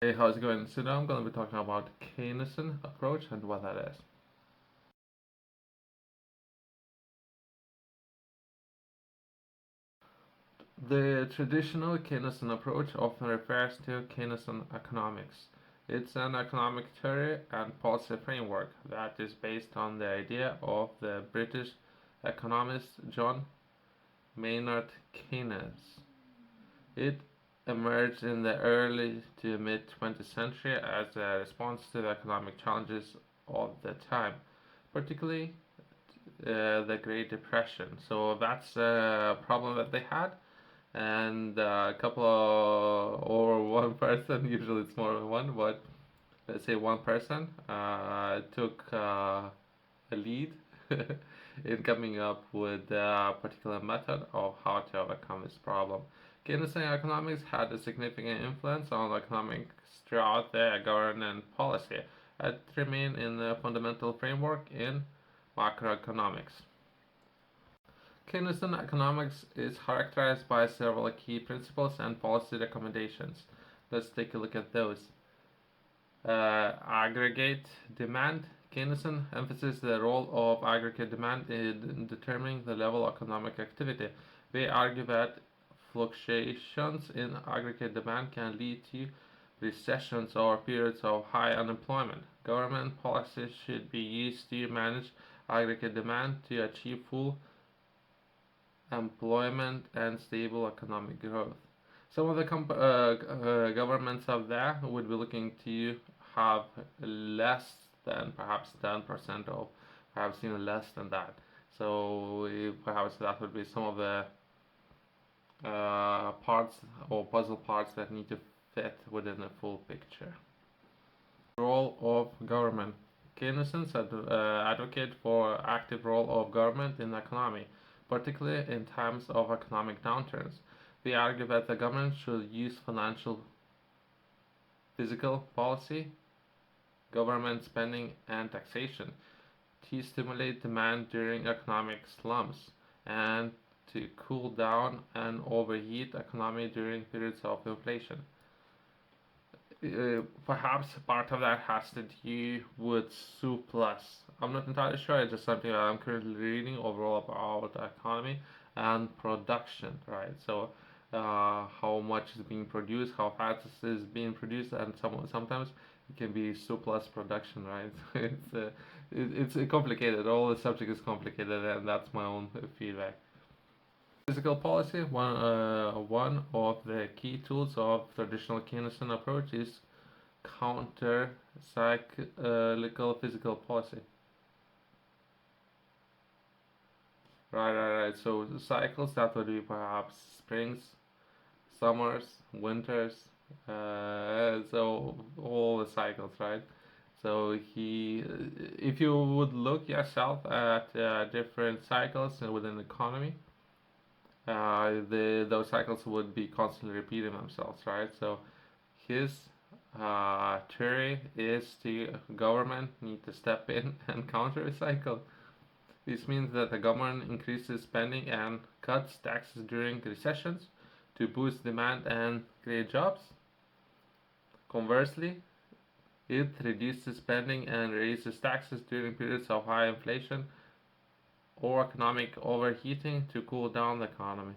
Hey, how's it going? So now I'm going to be talking about Keynesian approach and what that is. The traditional Keynesian approach often refers to Keynesian economics. It's an economic theory and policy framework that is based on the idea of the British economist John Maynard Keynes. It emerged in the early to mid 20th century as a response to the economic challenges of the time, particularly the Great Depression. So that's a problem that they had, and a couple of or one person, usually it's more than one, but let's say one person took a lead in coming up with a particular method of how to overcome this problem. Keynesian economics had a significant influence on economics throughout the government policy. It remained in the fundamental framework in macroeconomics. Keynesian economics is characterized by several key principles and policy recommendations. Let's take a look at those. Aggregate demand. Keynesian emphasizes the role of aggregate demand in determining the level of economic activity. They argue that fluctuations in aggregate demand can lead to recessions or periods of high unemployment. Government policies should be used to manage aggregate demand to achieve full employment and stable economic growth. Some of the governments out there would be looking to have less than perhaps 10% of, perhaps even less than that. So perhaps that would be some of the parts or puzzle parts that need to fit within a full picture. Role of government. Keynesians advocate for active role of government in the economy, particularly in times of economic downturns. They argue that the government should use financial, fiscal policy, government spending, and taxation to stimulate demand during economic slumps and to cool down an overheat economy during periods of inflation. Perhaps part of that has to do with surplus. I'm not entirely sure. It's just something that I'm currently reading overall about the economy and production, right? So, how much is being produced, how fast is being produced, and sometimes it can be surplus production, right? It's complicated. All the subject is complicated, and that's my own feedback. Fiscal policy, one of the key tools of traditional Keynesian approach is counter-cyclical fiscal policy. Right. So the cycles that would be perhaps springs, summers, winters, so all the cycles, right? So if you would look yourself at different cycles within the economy, those cycles would be constantly repeating themselves, right? So his theory is the government need to step in and counter recycle. This means that the government increases spending and cuts taxes during recessions to boost demand and create jobs. Conversely, it reduces spending and raises taxes during periods of high inflation or economic overheating to cool down the economy.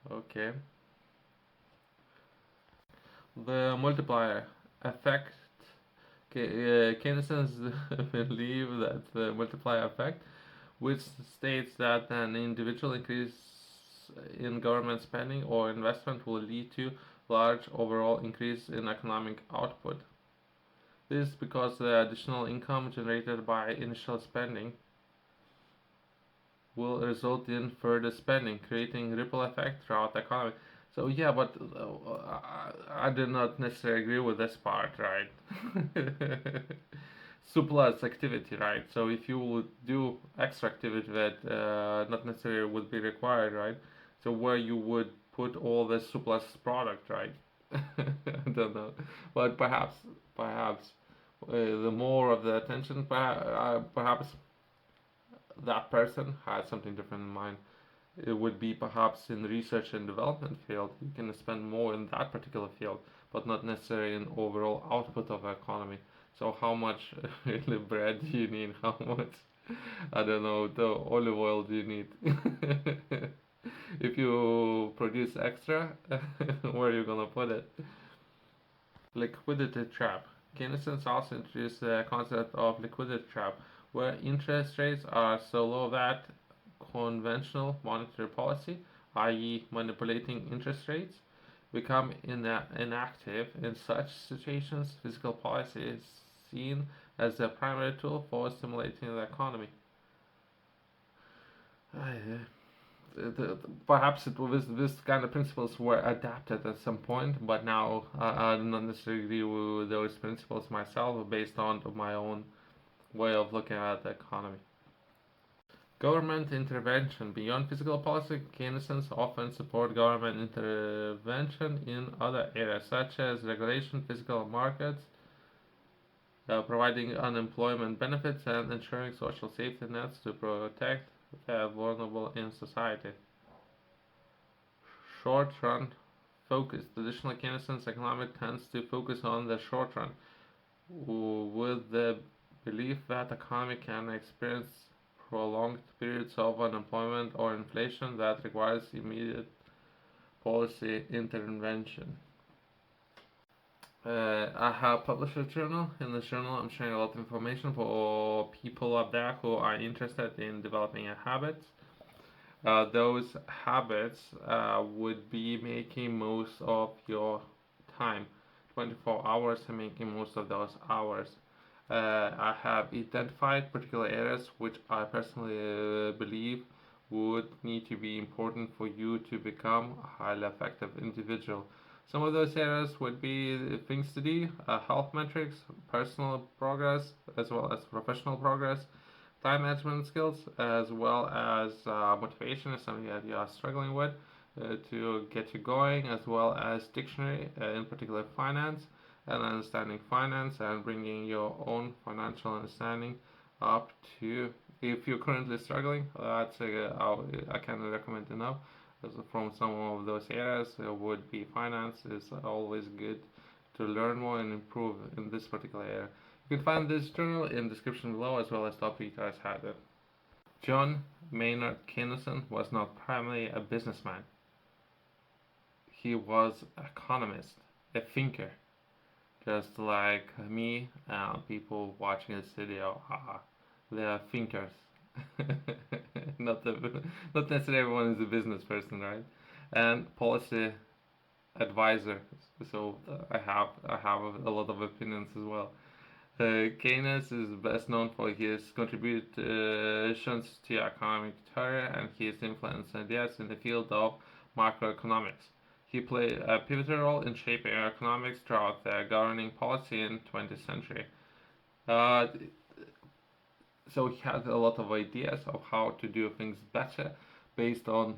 Okay. The multiplier effect. Keynesians believe that the multiplier effect, which states that an individual increase in government spending or investment will lead to large overall increase in economic output. This is because the additional income generated by initial spending will result in further spending, creating ripple effect throughout the economy. So yeah, but I do not necessarily agree with this part, right? Surplus activity, right? So if you would do extra activity that not necessarily would be required, right? So where you would put all the surplus product, right? I don't know, but perhaps the more of the attention, perhaps that person has something different in mind. It would be perhaps in the research and development field. You can spend more in that particular field. but not necessarily in overall output of the economy. So how much really bread do you need? How much, I don't know, the olive oil do you need? If you produce extra, where are you gonna put it? Liquidity trap. Keynesians also introduced the concept of liquidity trap, where interest rates are so low that conventional monetary policy, i.e., manipulating interest rates, become inactive. In such situations, fiscal policy is seen as the primary tool for stimulating the economy. Perhaps this kind of principles were adapted at some point, but now I do not necessarily agree with those principles myself, based on my own way of looking at the economy. Government intervention. Beyond fiscal policy, Keynesians often support government intervention in other areas, such as regulation, physical markets, providing unemployment benefits, and ensuring social safety nets to protect the vulnerable in society. Short run focus. Traditional Keynesian economics tends to focus on the short run, with the belief that the economy can experience prolonged periods of unemployment or inflation that requires immediate policy intervention. I have published a journal. In this journal, I'm sharing a lot of information for people out there who are interested in developing a habit. Those habits would be making most of your time, 24 hours, and making most of those hours. I have identified particular areas which I personally believe would need to be important for you to become a highly effective individual. Some of those areas would be things to do, health metrics, personal progress, as well as professional progress, time management skills, as well as motivation is something that you are struggling with to get you going, as well as dictionary, in particular finance, and understanding finance and bringing your own financial understanding up to. If you're currently struggling, that's I can recommend enough. From some of those areas, would be finance is always good to learn more and improve in this particular area. You can find this journal in the description below, as well as top details had it. John Maynard Keynes was not primarily a businessman. He was an economist, a thinker. Just like me, people watching this video they are thinkers. not necessarily everyone is a business person, right? And policy advisor. So I have a lot of opinions as well. Keynes is best known for his contributions to economic theory and his influence ideas in the field of macroeconomics. He played a pivotal role in shaping economics throughout the governing policy in 20th century. Uh, so he had a lot of ideas of how to do things better based on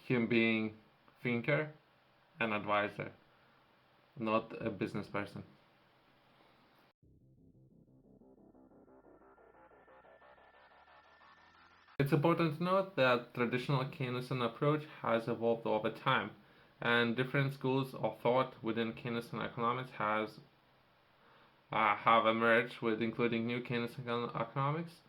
him being thinker and advisor, not a business person. It's important to note that traditional Keynesian approach has evolved over time, and different schools of thought within Keynesian economics have emerged, with including new Keynesian economics.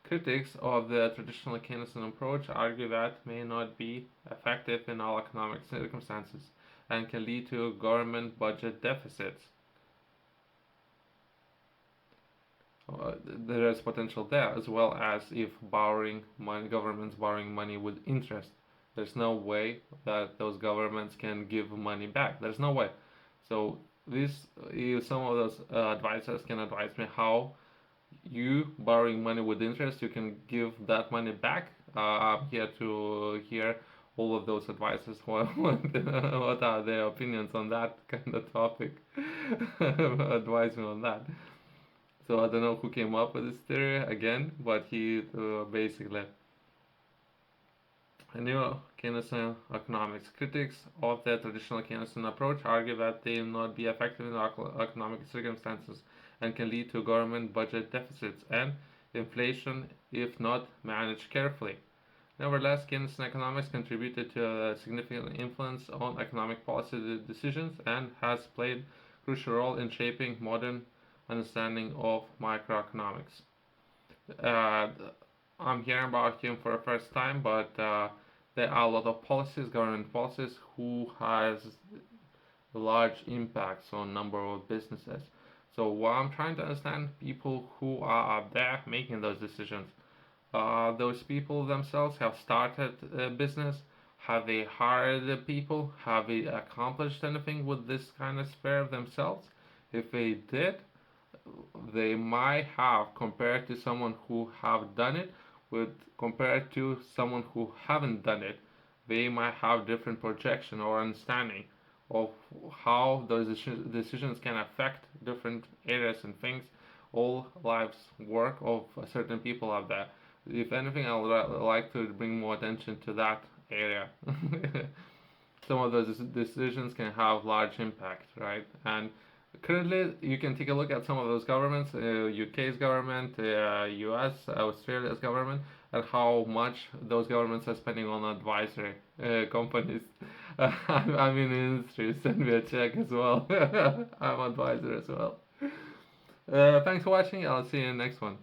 Critics of the traditional Keynesian approach argue that may not be effective in all economic circumstances and can lead to government budget deficits. There is potential there, as well as if governments borrowing money with interest. There's no way that those governments can give money back. There's no way. So some of those advisors can advise me how you borrowing money with interest, you can give that money back. I'm here to hear all of those advisors. What are their opinions on that kind of topic? Advise me on that. So I don't know who came up with this theory again, but he basically. New Keynesian economics. Critics of the traditional Keynesian approach argue that they will not be effective in economic circumstances and can lead to government budget deficits and inflation if not managed carefully. Nevertheless, Keynesian economics contributed to a significant influence on economic policy decisions and has played a crucial role in shaping modern understanding of macroeconomics. Uh, I'm hearing about him for the first time, but there are a lot of policies, government policies, who has large impacts on number of businesses. So what I'm trying to understand, people who are up there making those decisions, those people themselves have started a business. Have they hired the people? Have they accomplished anything with this kind of sphere themselves? If they did, they might have, compared to someone who have done it, with compared to someone who haven't done it, they might have different projection or understanding of how those decisions can affect different areas and things, all lives work of certain people out there. If anything, I would like to bring more attention to that area. Some of those decisions can have large impact, right? And currently, you can take a look at some of those governments, UK's government, US, Australia's government, and how much those governments are spending on advisory companies. I'm in the industry, send me a check as well. I'm advisor as well. Thanks for watching. I'll see you in the next one.